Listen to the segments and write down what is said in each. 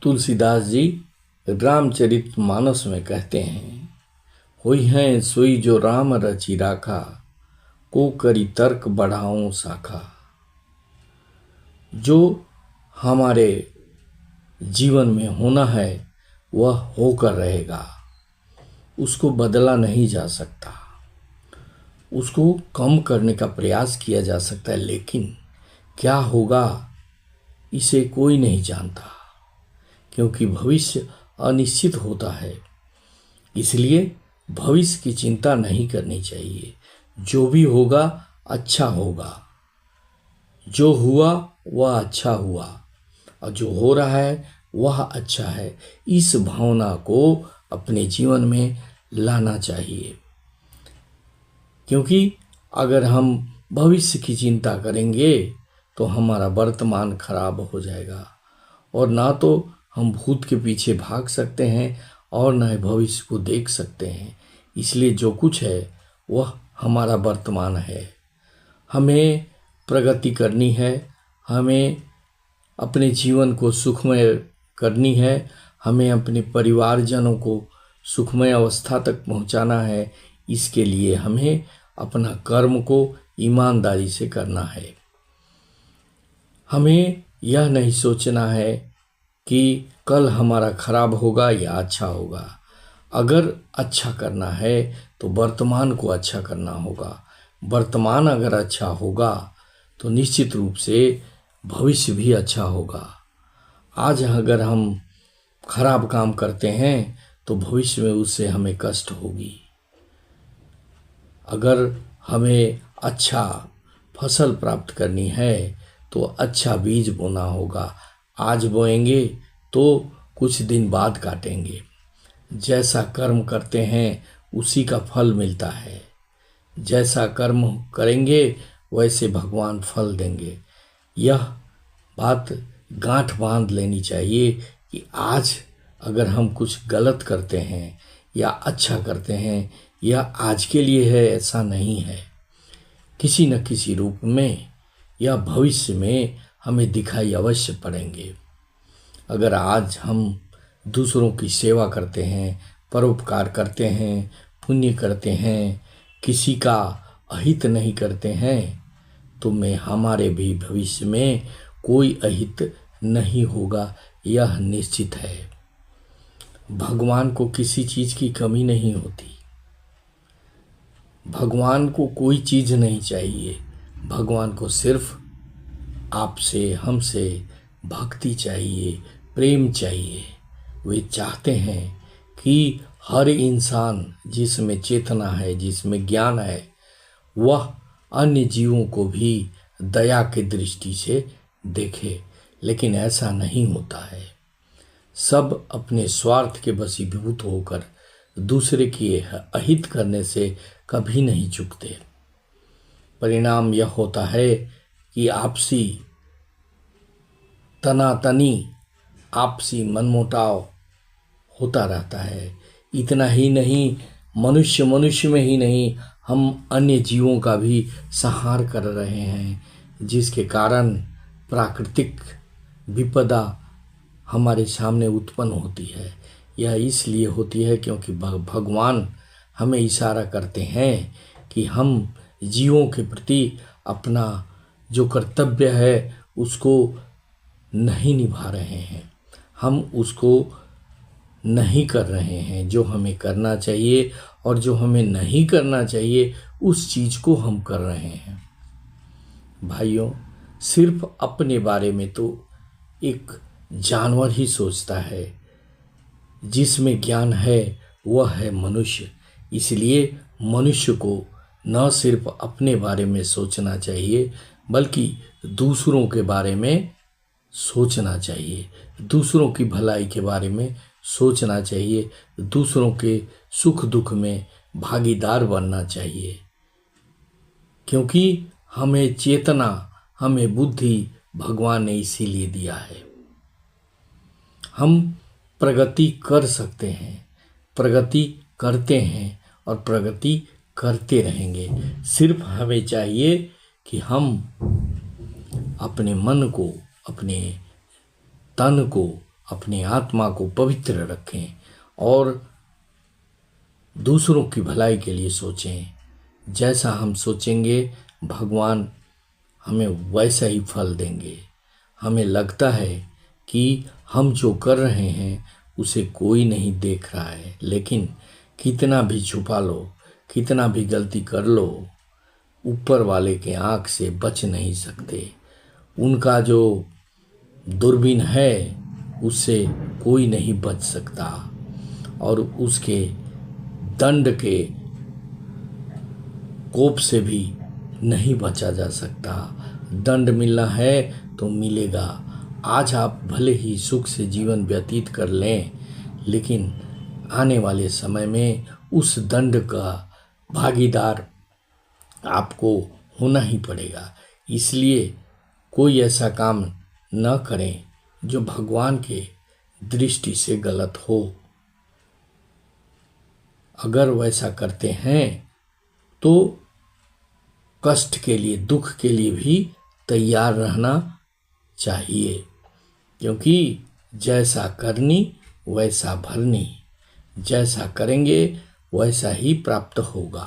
तुलसीदास जी रामचरितमानस में कहते हैं, होई हैं सोई जो राम रचि राखा, को करी तर्क बढ़ाऊं शाखा। जो हमारे जीवन में होना है वह होकर रहेगा, उसको बदला नहीं जा सकता। उसको कम करने का प्रयास किया जा सकता है, लेकिन क्या होगा इसे कोई नहीं जानता, क्योंकि भविष्य अनिश्चित होता है। इसलिए भविष्य की चिंता नहीं करनी चाहिए। जो भी होगा अच्छा होगा, जो हुआ वह अच्छा हुआ और जो हो रहा है वह अच्छा है। इस भावना को अपने जीवन में लाना चाहिए, क्योंकि अगर हम भविष्य की चिंता करेंगे तो हमारा वर्तमान खराब हो जाएगा, और ना तो हम भूत के पीछे भाग सकते हैं और न ही भविष्य को देख सकते हैं। इसलिए जो कुछ है वह हमारा वर्तमान है। हमें प्रगति करनी है, हमें अपने जीवन को सुखमय करनी है, हमें अपने परिवारजनों को सुखमय अवस्था तक पहुंचाना है। इसके लिए हमें अपना कर्म को ईमानदारी से करना है। हमें यह नहीं सोचना है कि कल हमारा खराब होगा या अच्छा होगा। अगर अच्छा करना है तो वर्तमान को अच्छा करना होगा। वर्तमान अगर अच्छा होगा तो निश्चित रूप से भविष्य भी अच्छा होगा। आज अगर हम खराब काम करते हैं तो भविष्य में उससे हमें कष्ट होगी। अगर हमें अच्छा फसल प्राप्त करनी है तो अच्छा बीज बोना होगा। आज बोएंगे तो कुछ दिन बाद काटेंगे। जैसा कर्म करते हैं उसी का फल मिलता है। जैसा कर्म करेंगे वैसे भगवान फल देंगे। यह बात गांठ बांध लेनी चाहिए कि आज अगर हम कुछ गलत करते हैं या अच्छा करते हैं, यह आज के लिए है ऐसा नहीं है। किसी न किसी रूप में या भविष्य में हमें दिखाई अवश्य पड़ेंगे। अगर आज हम दूसरों की सेवा करते हैं, परोपकार करते हैं, पुण्य करते हैं, किसी का अहित नहीं करते हैं, तो मैं हमारे भी भविष्य में कोई अहित नहीं होगा, यह निश्चित है। भगवान को किसी चीज़ की कमी नहीं होती। भगवान को कोई चीज़ नहीं चाहिए। भगवान को सिर्फ आपसे, हमसे भक्ति चाहिए, प्रेम चाहिए। वे चाहते हैं कि हर इंसान जिसमें चेतना है, जिसमें ज्ञान है, वह अन्य जीवों को भी दया की दृष्टि से देखे। लेकिन ऐसा नहीं होता है। सब अपने स्वार्थ के वशीभूत होकर दूसरे की अहित करने से कभी नहीं चूकते। परिणाम यह होता है कि आपसी तनातनी, आपसी मनमुटाव होता रहता है। इतना ही नहीं, मनुष्य मनुष्य में ही नहीं, हम अन्य जीवों का भी संहार कर रहे हैं, जिसके कारण प्राकृतिक विपदा हमारे सामने उत्पन्न होती है। यह इसलिए होती है क्योंकि भगवान हमें इशारा करते हैं कि हम जीवों के प्रति अपना जो कर्तव्य है उसको नहीं निभा रहे हैं, हम उसको नहीं कर रहे हैं जो हमें करना चाहिए, और जो हमें नहीं करना चाहिए उस चीज़ को हम कर रहे हैं। भाइयों, सिर्फ अपने बारे में तो एक जानवर ही सोचता है। जिसमें ज्ञान है वह है मनुष्य। इसलिए मनुष्य को न सिर्फ अपने बारे में सोचना चाहिए, बल्कि दूसरों के बारे में सोचना चाहिए, दूसरों की भलाई के बारे में सोचना चाहिए, दूसरों के सुख दुख में भागीदार बनना चाहिए। क्योंकि हमें चेतना, हमें बुद्धि भगवान ने इसीलिए दिया है। हम प्रगति कर सकते हैं, प्रगति करते हैं और प्रगति करते रहेंगे। सिर्फ हमें चाहिए कि हम अपने मन को, अपने तन को, अपनी आत्मा को पवित्र रखें और दूसरों की भलाई के लिए सोचें। जैसा हम सोचेंगे भगवान हमें वैसा ही फल देंगे। हमें लगता है कि हम जो कर रहे हैं उसे कोई नहीं देख रहा है, लेकिन कितना भी छुपा लो, कितना भी गलती कर लो, ऊपर वाले के आँख से बच नहीं सकते। उनका जो दूरबीन है उससे कोई नहीं बच सकता और उसके दंड के कोप से भी नहीं बचा जा सकता। दंड मिलना है तो मिलेगा। आज आप भले ही सुख से जीवन व्यतीत कर लें, लेकिन आने वाले समय में उस दंड का भागीदार आपको होना ही पड़ेगा। इसलिए कोई ऐसा काम न करें जो भगवान के दृष्टि से गलत हो। अगर वैसा करते हैं तो कष्ट के लिए, दुख के लिए भी तैयार रहना चाहिए, क्योंकि जैसा करनी वैसा भरनी। जैसा करेंगे वैसा ही प्राप्त होगा।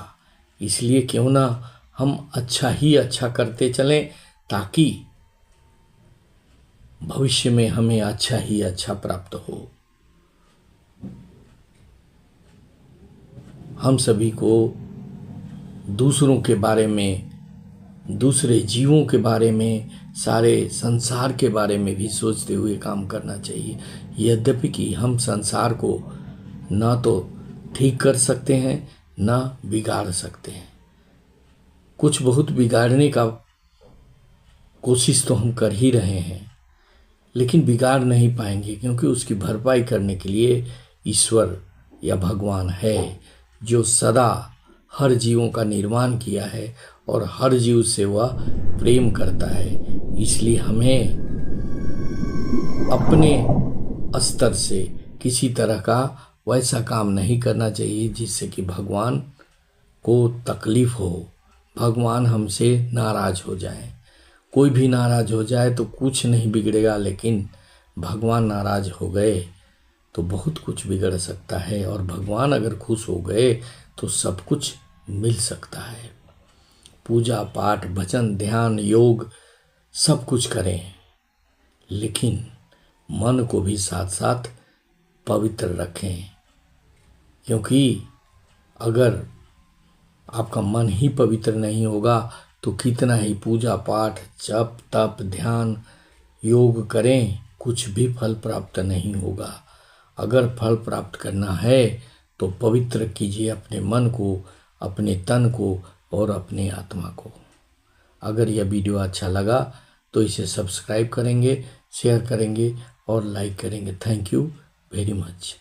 इसलिए क्यों ना हम अच्छा ही अच्छा करते चलें, ताकि भविष्य में हमें अच्छा ही अच्छा प्राप्त हो। हम सभी को दूसरों के बारे में, दूसरे जीवों के बारे में, सारे संसार के बारे में भी सोचते हुए काम करना चाहिए। यद्यपि कि हम संसार को ना तो ठीक कर सकते हैं ना बिगाड़ सकते हैं। कुछ बहुत बिगाड़ने का कोशिश तो हम कर ही रहे हैं, लेकिन बिगाड़ नहीं पाएंगे, क्योंकि उसकी भरपाई करने के लिए ईश्वर या भगवान है, जो सदा हर जीवों का निर्माण किया है और हर जीव से वह प्रेम करता है। इसलिए हमें अपने स्तर से किसी तरह का वैसा काम नहीं करना चाहिए जिससे कि भगवान को तकलीफ हो, भगवान हमसे नाराज हो जाए। कोई भी नाराज हो जाए तो कुछ नहीं बिगड़ेगा, लेकिन भगवान नाराज हो गए तो बहुत कुछ बिगड़ सकता है। और भगवान अगर खुश हो गए तो सब कुछ मिल सकता है। पूजा पाठ, भजन, ध्यान, योग सब कुछ करें, लेकिन मन को भी साथ साथ पवित्र रखें, क्योंकि अगर आपका मन ही पवित्र नहीं होगा तो कितना ही पूजा पाठ, जप तप, ध्यान, योग करें, कुछ भी फल प्राप्त नहीं होगा। अगर फल प्राप्त करना है तो पवित्र कीजिए अपने मन को, अपने तन को और अपने आत्मा को। अगर यह वीडियो अच्छा लगा तो इसे सब्सक्राइब करेंगे, शेयर करेंगे और लाइक करेंगे। Thank you very much.